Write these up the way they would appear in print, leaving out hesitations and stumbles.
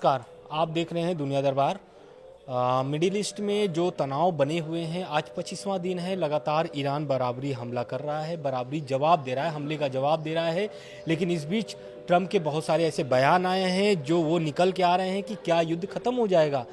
नमस्कार, आप देख रहे हैं दुनिया दरबार। मिडिल ईस्ट में जो तनाव बने हुए हैं, आज 25वां दिन है, लगातार ईरान बराबरी हमला कर रहा है, बराबरी जवाब दे रहा है, हमले का जवाब दे रहा है। लेकिन इस बीच ट्रंप के बहुत सारे ऐसे बयान आए हैं जो वो निकल के आ रहे हैं कि क्या युद्ध खत्म हो जाएगा।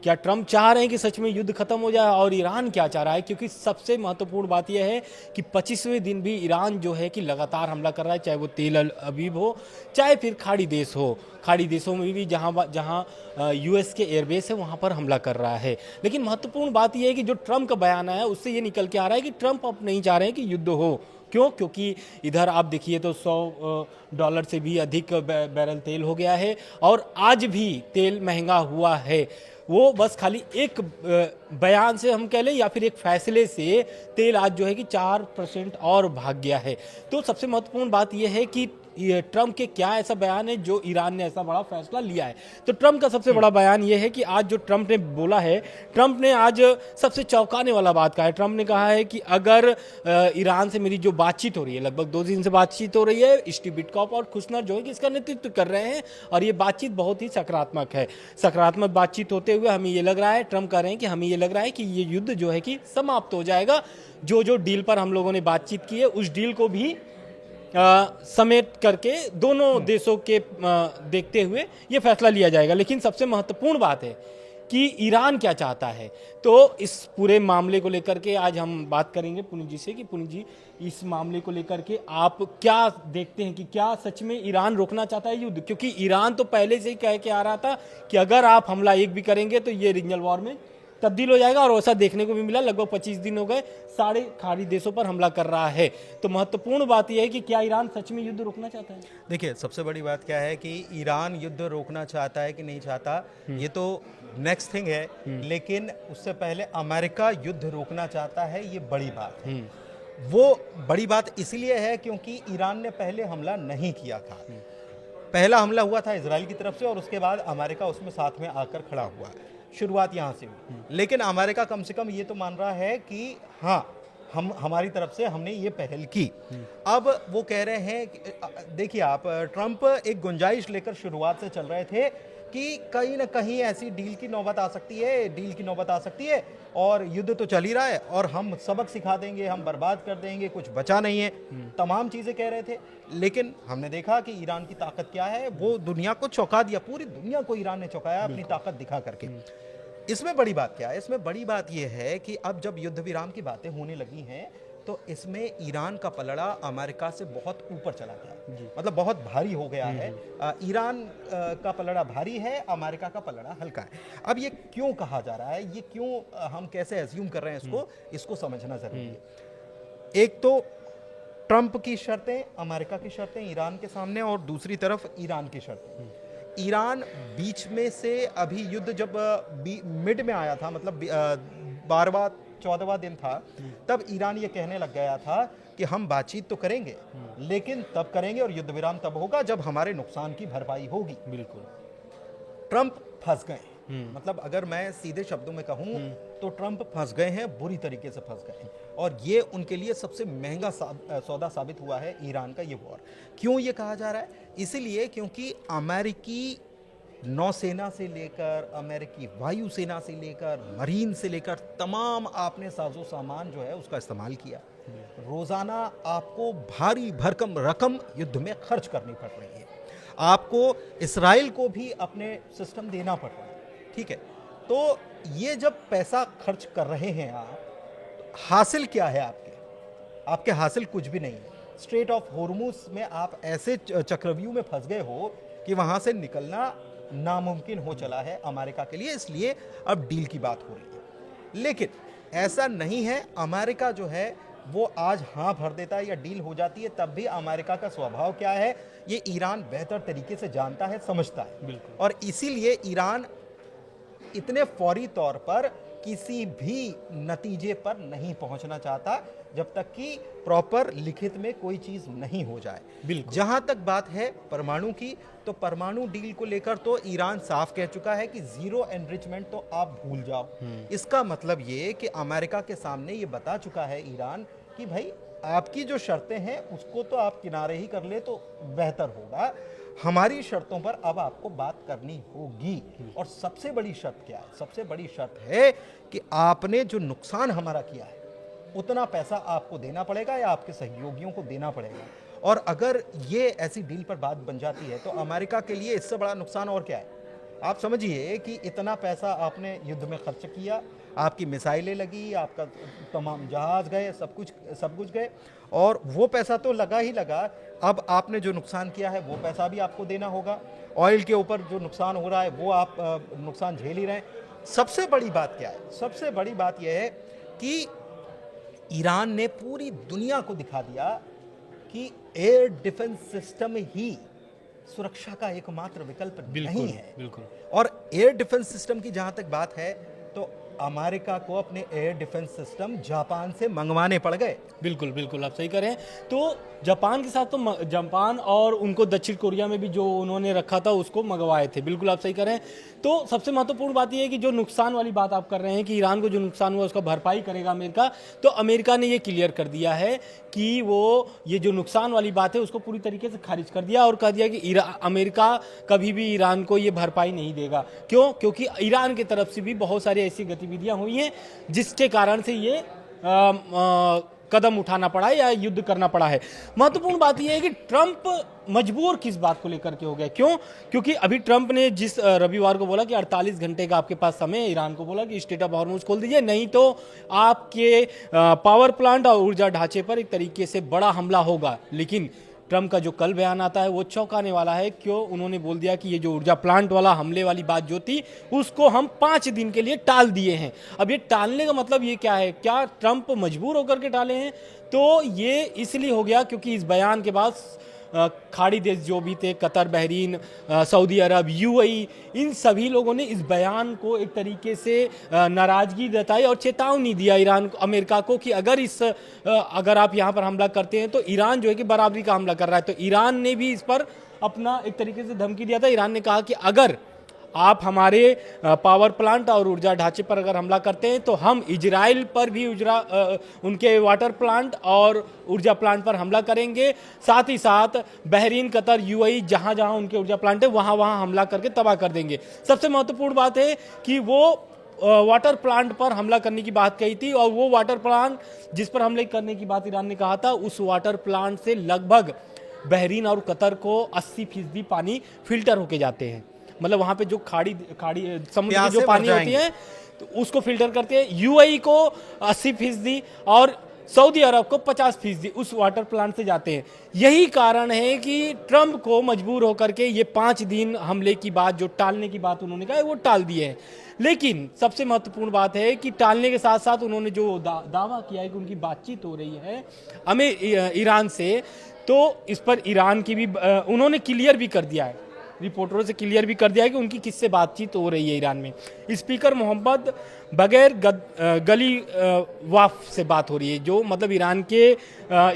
क्या ट्रंप चाह रहे हैं कि सच में युद्ध खत्म हो जाए, और ईरान क्या चाह रहा है? क्योंकि सबसे महत्वपूर्ण बात यह है कि 25वें दिन भी ईरान जो है कि लगातार हमला कर रहा है, चाहे वो तेल अवीव हो, चाहे फिर खाड़ी देश हो। खाड़ी देशों में भी जहां जहां यूएस के एयरबेस है वहां पर हमला कर रहा है। लेकिन महत्वपूर्ण बात यह है कि जो ट्रंप का बयान आया उससे ये निकल के आ रहा है कि ट्रंप अब नहीं चाह रहे हैं कि युद्ध हो। क्यों? क्योंकि इधर आप देखिए तो $100 से भी अधिक बैरल तेल हो गया है, और आज भी तेल महंगा हुआ है। वो बस खाली एक बयान से हम कह लें या फिर एक फैसले से तेल आज जो है कि 4% और भाग गया है। तो सबसे महत्वपूर्ण बात यह है कि ये ट्रंप के क्या ऐसा बयान है जो ईरान ने ऐसा बड़ा फैसला लिया है। तो ट्रंप का सबसे बड़ा बयान यह है कि आज जो ट्रंप ने बोला है, ट्रंप ने आज सबसे चौंकाने वाला बात कहा है। ट्रंप ने कहा है कि अगर ईरान से मेरी जो बातचीत हो रही है, लगभग 2 दिन से बातचीत हो रही है, स्टीव विटकॉफ और कुशनर जो है कि इसका नेतृत्व कर रहे हैं, और ये बातचीत बहुत ही सकारात्मक है। सकारात्मक बातचीत होते हुए हमें ये लग रहा है, ट्रंप कह रहे हैं कि हमें ये लग रहा है कि ये युद्ध जो है कि समाप्त हो जाएगा। जो डील पर हम लोगों ने बातचीत की है उस डील को भी समेट करके दोनों देशों के देखते हुए ये फैसला लिया जाएगा। लेकिन सबसे महत्वपूर्ण बात है कि ईरान क्या चाहता है। तो इस पूरे मामले को लेकर के आज हम बात करेंगे पुनीत जी से कि पुनीत जी, इस मामले को लेकर के आप क्या देखते हैं कि क्या सच में ईरान रोकना चाहता है युद्ध? क्योंकि ईरान तो पहले से ही कह के आ रहा था कि अगर आप हमला एक भी करेंगे तो ये रीजनल वॉर में तब्दील हो जाएगा, और वैसा देखने को भी मिला। लगभग 25 दिन हो गए, सारे खाड़ी देशों पर हमला कर रहा है। तो महत्वपूर्ण बात यह है कि क्या ईरान सच में युद्ध रोकना चाहता है? देखिए, सबसे बड़ी बात क्या है कि ईरान युद्ध रोकना चाहता है कि नहीं चाहता, ये तो नेक्स्ट थिंग है। लेकिन उससे पहले अमेरिका युद्ध रोकना चाहता है, ये बड़ी बात है। वो बड़ी बात इसलिए है क्योंकि ईरान ने पहले हमला नहीं किया था। पहला हमला हुआ था इजराइल की तरफ से, और उसके बाद अमेरिका उसमें साथ में आकर खड़ा हुआ। शुरुआत यहाँ से हुई। लेकिन अमेरिका कम से कम ये तो मान रहा है कि हाँ, हमारी तरफ से हमने ये पहल की। अब वो कह रहे हैं, देखिए आप, ट्रंप एक गुंजाइश लेकर शुरुआत से चल रहे थे कि कहीं ना कहीं ऐसी डील की नौबत आ सकती है, और युद्ध तो चल ही रहा है, और हम सबक सिखा देंगे, हम बर्बाद कर देंगे, कुछ बचा नहीं है, तमाम चीजें कह रहे थे। लेकिन हमने देखा कि ईरान की ताकत क्या है, वो दुनिया को चौंका दिया, पूरी दुनिया को ईरान ने चौंकाया अपनी ताकत दिखा करके। इसमें बड़ी बात क्या है? इसमें बड़ी बात यह है कि अब जब युद्ध विराम की बातें होने लगी हैं, तो इसमें ईरान का पलड़ा अमेरिका से बहुत ऊपर चला गया, मतलब बहुत भारी हो गया है। ईरान का पलड़ा भारी है, अमेरिका का पलड़ा हल्का है। अब ये क्यों कहा जा रहा है, ये क्यों हम कैसे एज्यूम कर रहे हैं इसको समझना जरूरी है। एक तो ट्रंप की शर्तें, अमेरिका की शर्तें ईरान के सामने, और दूसरी तरफ ईरान की शर्तें। ईरान बीच में से अभी युद्ध जब मिड में आया था, मतलब 12वां 14वां दिन था, तब ईरान ये कहने लग गया था कि हम बातचीत तो करेंगे, लेकिन तब करेंगे और युद्ध विराम तब होगा जब हमारे नुकसान की भरपाई होगी। बिल्कुल। ट्रंप फंस गए, मतलब अगर मैं सीधे शब्दों में कहूं तो ट्रंप फंस गए हैं, बुरी तरीके से फंस गए हैं, और ये उनके लिए सबसे महंगा सौदा साबित हुआ है ईरान का ये वॉर। क्यों ये कहा जा रहा है? इसीलिए क्योंकि अमेरिकी नौसेना से लेकर, अमेरिकी वायुसेना से लेकर, मरीन से लेकर, तमाम आपने साजो सामान जो है उसका इस्तेमाल किया। रोजाना आपको भारी भरकम रकम युद्ध में खर्च करनी पड़ रही है, आपको इसराइल को भी अपने सिस्टम देना पड़ रहा है, ठीक है? तो ये जब पैसा खर्च कर रहे हैं आप, हासिल क्या है आपके हासिल कुछ भी नहीं है। स्ट्रेट ऑफ होर्मुज में आप ऐसे चक्रव्यूह में फंस गए हो कि वहां से निकलना नामुमकिन हो चला है अमेरिका के लिए। इसलिए अब डील की बात हो रही है, लेकिन ऐसा नहीं है। अमेरिका जो है वो आज हाँ भर देता है या डील हो जाती है, तब भी अमेरिका का स्वभाव क्या है ये ईरान बेहतर तरीके से जानता है, समझता है। बिल्कुल। और इसीलिए ईरान इतने फौरी तौर पर किसी भी नतीजे पर नहीं पहुंचना चाहता जब तक कि प्रॉपर लिखित में कोई चीज नहीं हो जाए। बिल्कुल। जहां तक बात है परमाणु की, तो परमाणु डील को लेकर तो ईरान साफ कह चुका है कि जीरो एनरिचमेंट तो आप भूल जाओ। इसका मतलब ये कि अमेरिका के सामने ये बता चुका है ईरान कि भाई आपकी जो शर्तें हैं उसको तो आप किनारे ही कर ले तो बेहतर होगा। हमारी शर्तों पर अब आपको बात करनी होगी। और सबसे बड़ी शर्त क्या है? सबसे बड़ी शर्त है कि आपने जो नुकसान हमारा किया है उतना पैसा आपको देना पड़ेगा या आपके सहयोगियों को देना पड़ेगा। और अगर ये ऐसी डील पर बात बन जाती है तो अमेरिका के लिए इससे बड़ा नुकसान और क्या है? आप समझिए कि इतना पैसा आपने युद्ध में खर्च किया, आपकी मिसाइलें लगी, आपका तमाम जहाज गए, सब कुछ गए, और वो पैसा तो लगा ही लगा। अब आपने जो नुकसान किया है वो पैसा भी आपको देना होगा। ऑयल के ऊपर जो नुकसान हो रहा है वो आप नुकसान झेल ही रहे हैं। सबसे बड़ी बात क्या है? सबसे बड़ी बात यह है कि ईरान ने पूरी दुनिया को दिखा दिया कि एयर डिफेंस सिस्टम ही सुरक्षा का एकमात्र विकल्प नहीं है। बिल्कुल। और एयर डिफेंस सिस्टम की जहां तक बात है तो अमेरिका को अपने एयर डिफेंस सिस्टम जापान से मंगवाने पड़ गए। बिल्कुल बिल्कुल, आप सही करें। तो जापान के साथ तो जापान और उनको दक्षिण कोरिया में भी जो उन्होंने रखा था उसको मंगवाए थे। बिल्कुल आप सही करें। तो सबसे महत्वपूर्ण बात यह है कि जो नुकसान वाली बात आप कर रहे हैं कि ईरान को जो नुकसान हुआ उसका भरपाई करेगा अमेरिका, तो अमेरिका ने ये क्लियर कर दिया है कि वो ये जो नुकसान वाली बात है उसको पूरी तरीके से खारिज कर दिया और कह दिया कि अमेरिका कभी भी ईरान को ये भरपाई नहीं देगा। क्यों? क्योंकि ईरान की तरफ से भी बहुत सारी ऐसी गतिविधियां हुई हैं जिसके कारण से ये कदम उठाना पड़ा या युद्ध करना पड़ा है। महत्वपूर्ण बात यह है कि ट्रंप मजबूर किस बात को लेकर के हो गया। क्यों? क्योंकि अभी ट्रंप ने जिस रविवार को बोला कि 48 घंटे का आपके पास समय है, ईरान को बोला कि स्टेट ऑफ हॉर्मुज खोल दीजिए, नहीं तो आपके पावर प्लांट और ऊर्जा ढांचे पर एक तरीके से बड़ा हमला होगा। लेकिन ट्रंप का जो कल बयान आता है वो चौंकाने वाला है। क्यों? उन्होंने बोल दिया कि ये जो ऊर्जा प्लांट वाला हमले वाली बात जो थी उसको हम 5 दिन के लिए टाल दिए हैं। अब ये टालने का मतलब ये क्या है? क्या ट्रंप मजबूर होकर के टाले हैं? तो ये इसलिए हो गया क्योंकि इस बयान के बाद खाड़ी देश जो भी थे, कतर, बहरीन, सऊदी अरब, यूएई, इन सभी लोगों ने इस बयान को एक तरीके से नाराजगी जताई और चेतावनी दिया ईरान अमेरिका को कि अगर आप यहाँ पर हमला करते हैं तो ईरान जो है कि बराबरी का हमला कर रहा है। तो ईरान ने भी इस पर अपना एक तरीके से धमकी दिया था। ईरान ने कहा कि अगर आप हमारे पावर प्लांट और ऊर्जा ढांचे पर अगर हमला करते हैं तो हम इजराइल पर भी उनके वाटर प्लांट और ऊर्जा प्लांट पर हमला करेंगे। साथ ही साथ बहरीन, कतर, यूएई, जहां जहां उनके ऊर्जा प्लांट है वहां वहां हमला करके तबाह कर देंगे। सबसे महत्वपूर्ण बात है कि वो वाटर प्लांट पर हमला करने की बात कही थी और वो वाटर प्लांट जिस पर हमले करने की बात ईरान ने कहा था, उस वाटर प्लांट से लगभग बहरीन और कतर को 80% पानी फिल्टर होके जाते हैं। मतलब वहां पे जो खाड़ी समुद्र की जो पानी होती है तो उसको फिल्टर करते हैं। यूएई को 80% और सऊदी अरब को 50% उस वाटर प्लांट से जाते हैं। यही कारण है कि ट्रंप को मजबूर होकर के ये 5 दिन हमले की बात, जो टालने की बात उन्होंने कहा, वो टाल दिए हैं। लेकिन सबसे महत्वपूर्ण बात है कि टालने के साथ साथ उन्होंने जो दावा किया है कि उनकी बातचीत हो रही है ईरान से, तो इस पर ईरान की भी उन्होंने क्लियर भी कर दिया है, रिपोर्टरों से क्लियर भी कर दिया है कि उनकी किससे बातचीत हो रही है ईरान में। स्पीकर मोहम्मद बगैर गली वाफ से बात हो रही है, जो मतलब ईरान के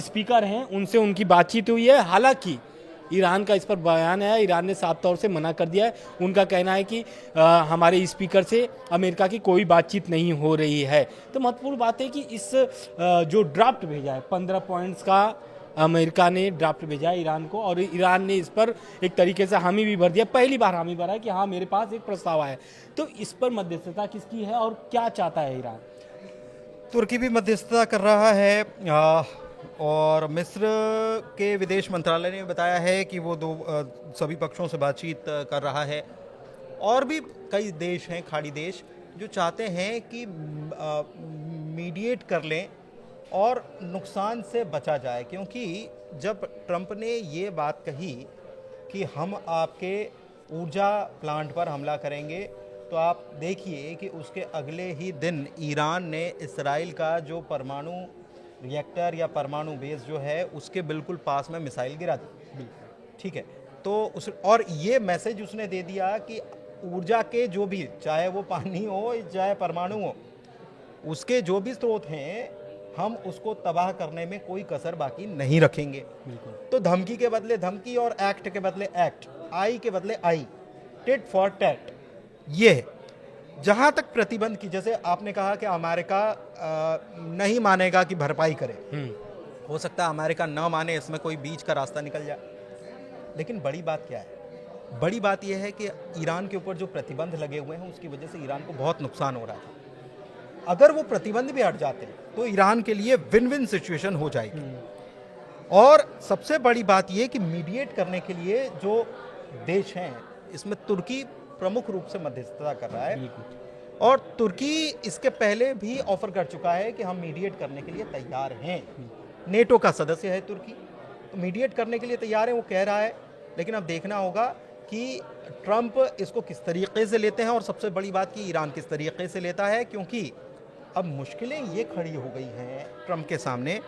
स्पीकर हैं उनसे उनकी बातचीत हुई है। हालांकि ईरान का इस पर बयान है, ईरान ने साफ तौर से मना कर दिया है। उनका कहना है कि हमारे स्पीकर से अमेरिका की कोई बातचीत नहीं हो रही है। तो महत्वपूर्ण बात है कि इस जो ड्राफ्ट भेजा है 15 पॉइंट्स का, अमेरिका ने ड्राफ्ट भेजा है ईरान को और ईरान ने इस पर एक तरीके से हामी भी भर दिया। पहली बार हामी भरा है कि हाँ मेरे पास एक प्रस्ताव आया। तो इस पर मध्यस्थता किसकी है और क्या चाहता है ईरान? तुर्की भी मध्यस्थता कर रहा है और मिस्र के विदेश मंत्रालय ने बताया है कि वो सभी पक्षों से बातचीत कर रहा है। और भी कई देश हैं, खाड़ी देश, जो चाहते हैं कि मीडिएट कर लें और नुकसान से बचा जाए। क्योंकि जब ट्रंप ने ये बात कही कि हम आपके ऊर्जा प्लांट पर हमला करेंगे, तो आप देखिए कि उसके अगले ही दिन ईरान ने इसराइल का जो परमाणु रिएक्टर या परमाणु बेस जो है उसके बिल्कुल पास में मिसाइल गिरा दी। ठीक है, तो और ये मैसेज उसने दे दिया कि ऊर्जा के जो भी, चाहे वो पानी हो चाहे परमाणु हो, उसके जो भी स्रोत हैं हम उसको तबाह करने में कोई कसर बाकी नहीं रखेंगे। तो धमकी के बदले धमकी और एक्ट के बदले एक्ट, आई के बदले आई, टिट फॉर टैट। ये है। जहां तक प्रतिबंध की, जैसे आपने कहा कि अमेरिका नहीं मानेगा कि भरपाई करे, हो सकता है अमेरिका न माने, इसमें कोई बीच का रास्ता निकल जाए। लेकिन बड़ी बात क्या है? बड़ी बात यह है कि ईरान के ऊपर जो प्रतिबंध लगे हुए हैं उसकी वजह से ईरान को बहुत नुकसान हो रहा था। अगर वो प्रतिबंध भी हट जाते तो ईरान के लिए विन विन सिचुएशन हो जाएगी। और सबसे बड़ी बात यह कि मीडिएट करने के लिए जो देश हैं इसमें तुर्की प्रमुख रूप से मध्यस्थता कर रहा है, और तुर्की इसके पहले भी ऑफर कर चुका है कि हम मीडिएट करने के लिए तैयार हैं। नेटो का सदस्य है तुर्की, तो मीडिएट करने के लिए तैयार है, वो कह रहा है। लेकिन अब देखना होगा कि ट्रंप इसको किस तरीके से लेते हैं, और सबसे बड़ी बात कि ईरान किस तरीके से लेता है, क्योंकि अब मुश्किलें ये खड़ी हो गई हैं ट्रंप के सामने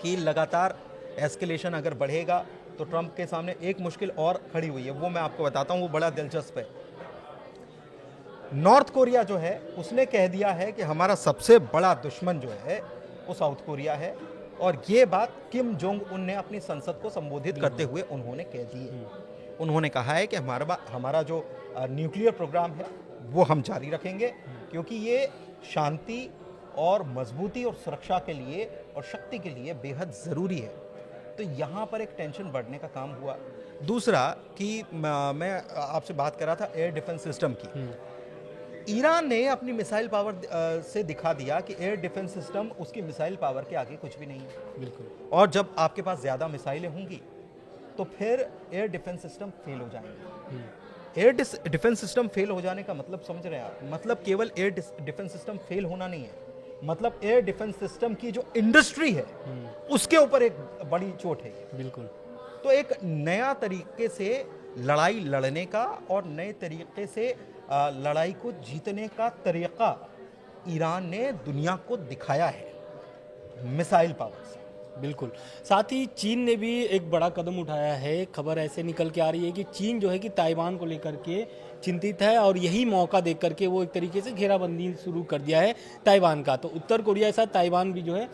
कि लगातार एस्केलेशन अगर बढ़ेगा तो ट्रंप के सामने एक मुश्किल और खड़ी हुई है, वो मैं आपको बताता हूँ, वो बड़ा दिलचस्प है। नॉर्थ कोरिया जो है उसने कह दिया है कि हमारा सबसे बड़ा दुश्मन जो है वो साउथ कोरिया है, और ये बात किम जोंग उन ने अपनी संसद को संबोधित करते हुए उन्होंने कह दी है। उन्होंने कहा है कि हमारा जो न्यूक्लियर प्रोग्राम है वो हम जारी रखेंगे, क्योंकि ये शांति और मजबूती और सुरक्षा के लिए और शक्ति के लिए बेहद ज़रूरी है। तो यहाँ पर एक टेंशन बढ़ने का काम हुआ। दूसरा कि मैं आपसे बात कर रहा था एयर डिफेंस सिस्टम की। ईरान ने अपनी मिसाइल पावर से दिखा दिया कि एयर डिफेंस सिस्टम उसकी मिसाइल पावर के आगे कुछ भी नहीं है। बिल्कुल। और जब आपके पास ज़्यादा मिसाइलें होंगी तो फिर एयर डिफेंस सिस्टम फेल हो जाएंगे। एयर डिफेंस सिस्टम फेल हो जाने का मतलब समझ रहे हैं आप? मतलब केवल एयर डिफेंस सिस्टम फेल होना नहीं है, मतलब एयर डिफेंस सिस्टम की जो इंडस्ट्री है उसके ऊपर एक बड़ी चोट है। बिल्कुल। तो एक नया तरीके से लड़ाई लड़ने का और नए तरीके से लड़ाई को जीतने का तरीका ईरान ने दुनिया को दिखाया है मिसाइल पावर से। बिल्कुल। साथ ही चीन ने भी एक बड़ा कदम उठाया है। खबर ऐसे निकल के आ रही है कि चीन जो है कि ताइवान को लेकर के चिंतित है, और यही मौका देख करके वो एक तरीके से घेराबंदी शुरू कर दिया है ताइवान का। तो उत्तर कोरिया के साथ ताइवान भी जो है,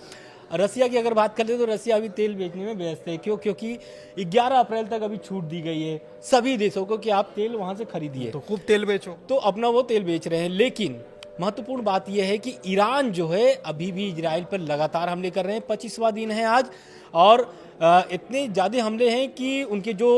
रसिया की अगर बात करें तो रसिया अभी तेल बेचने में व्यस्त है। क्योंकि 11 अप्रैल तक अभी छूट दी गई है सभी देशों को कि आप तेल वहां से खरीदिए, तो खूब तेल बेचो, तो अपना वो तेल बेच रहे हैं। लेकिन महत्वपूर्ण बात यह है कि ईरान जो है अभी भी इजराइल पर लगातार हमले कर रहे हैं। 25वां दिन है आज, और इतने ज़्यादा हमले हैं कि उनके जो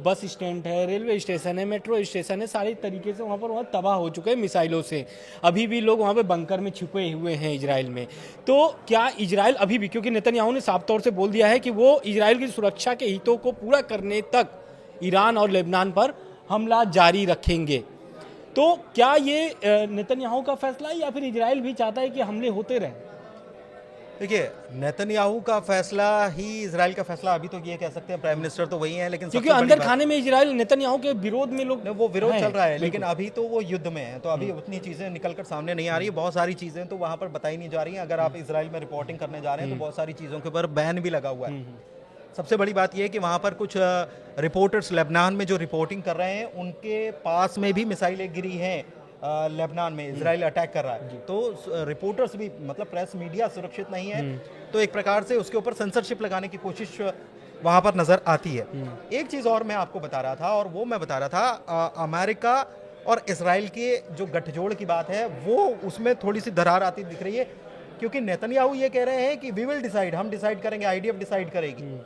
बस स्टैंड है, रेलवे स्टेशन है, मेट्रो स्टेशन है, सारे तरीके से वहाँ तबाह हो चुके हैं मिसाइलों से। अभी भी लोग वहाँ पे बंकर में छुपे हुए हैं इजराइल में। तो क्या इजराइल अभी भी, क्योंकि नेतन्याहू ने साफ तौर से बोल दिया है कि वो इजराइल की सुरक्षा के हितों को पूरा करने तक ईरान और लेबनान पर हमला जारी रखेंगे, तो क्या ये नेतन्याहू का फैसला है या फिर इजराइल भी चाहता है कि हमले होते रहें? देखिए, नेतन्याहू का फैसला ही इजराइल का फैसला, अभी तो ये कह सकते हैं प्राइम मिनिस्टर तो वही है, लेकिन क्योंकि अंदर खाने में इजराइल नेतन्याहू के विरोध में लोग, वो विरोध चल रहा है, लेकिन अभी तो वो युद्ध में है, तो अभी उतनी चीजें निकलकर सामने नहीं आ रही है। बहुत सारी चीजें तो वहां पर बताई नहीं जा रही हैं। अगर आप इजराइल में रिपोर्टिंग करने जा रहे हैं तो बहुत सारी चीजों के ऊपर बैन भी लगा हुआ है। सबसे बड़ी बात यह है कि वहां पर कुछ रिपोर्टर्स लेबनान में जो रिपोर्टिंग कर रहे हैं उनके पास में भी मिसाइलें गिरी हैं। लेबनान में इजराइल अटैक कर रहा है, तो रिपोर्टर्स भी, मतलब प्रेस मीडिया सुरक्षित नहीं है, तो एक प्रकार से उसके ऊपर सेंसरशिप लगाने की कोशिश वहां पर नजर आती है। एक चीज और मैं आपको बता रहा था, और वो मैं बता रहा था अमेरिका और इजराइल के जो गठजोड़ की बात है, वो उसमें थोड़ी सी दरार आती दिख रही है, क्योंकि नेतन्याहू ये कह रहे हैं कि वी विल डिसाइड, हम डिसाइड करेंगे, आईडीएफ डिसाइड करेगी।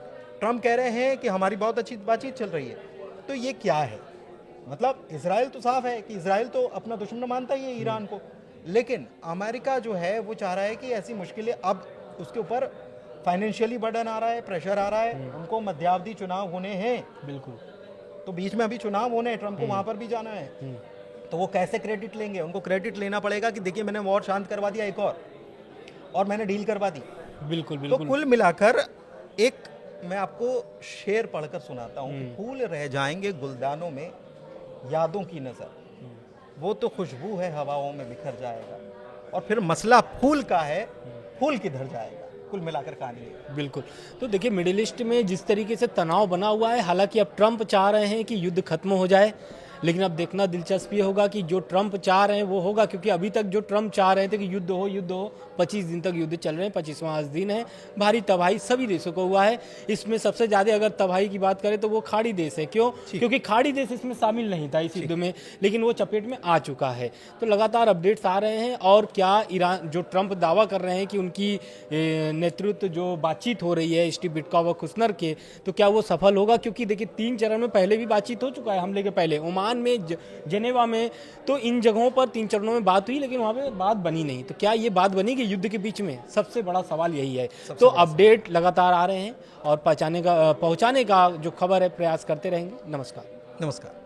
ट्रंप कह रहे हैं कि हमारी बहुत अच्छी बातचीत चल रही है। तो ये क्या है? मतलब इजराइल तो साफ है कि इजराइल तो अपना दुश्मन मानता ही है ईरान को, लेकिन अमेरिका जो है वो चाह रहा है कि ऐसी मुश्किलें, अब उसके ऊपर फाइनेंशियली बर्डन आ रहा है, प्रेशर आ रहा है, उनको मध्यावधि चुनाव होने हैं। बिल्कुल। तो बीच में अभी चुनाव होने हैं, ट्रंप को वहां पर भी जाना है, तो वो कैसे क्रेडिट लेंगे? उनको क्रेडिट लेना पड़ेगा कि देखिए मैंने वॉर शांत करवा दिया एक और मैंने डील करवा दी। बिल्कुल तो बिल्कुल। कुल मिलाकर एक मैं आपको शेर पढ़कर सुनाता हूँ कि फूल रह जाएंगे गुलदानों में यादों की नजर, वो तो खुशबू है हवाओं में बिखर जाएगा, और फिर मसला फूल का है, फूल किधर जाएगा। कुल मिलाकर कहानी है। बिल्कुल। तो देखिए, मिडिल ईस्ट में जिस तरीके से तनाव बना हुआ है, हालांकि अब ट्रंप चाह रहे हैं कि युद्ध खत्म हो जाए, लेकिन अब देखना दिलचस्प ये होगा कि जो ट्रंप चाह रहे हैं वो होगा, क्योंकि अभी तक जो ट्रंप चाह रहे थे कि युद्ध हो 25 दिन तक युद्ध चल रहे हैं, 25वां आज दिन है। भारी तबाही सभी देशों को हुआ है। इसमें सबसे ज़्यादा अगर तबाही की बात करें तो वो खाड़ी देश है। क्यों? क्योंकि खाड़ी देश इसमें शामिल नहीं था इस युद्ध में, लेकिन वो चपेट में आ चुका है। तो लगातार अपडेट्स आ रहे हैं। और क्या ईरान, जो ट्रंप दावा कर रहे हैं कि उनकी नेतृत्व जो बातचीत हो रही है स्टीव विटकॉफ और कुशनर के, तो क्या वो सफल होगा? क्योंकि देखिए 3 चरण में पहले भी बातचीत हो चुका है हमले के पहले, ओमान में, जेनेवा में। तो इन जगहों पर 3 चरणों में बात हुई, लेकिन वहाँ पे बात बनी नहीं। तो क्या ये बात बनेगी युद्ध के बीच में? सबसे बड़ा सवाल यही है। तो अपडेट लगातार आ रहे हैं और पहुंचाने का जो खबर है प्रयास करते रहेंगे। नमस्कार। नमस्कार।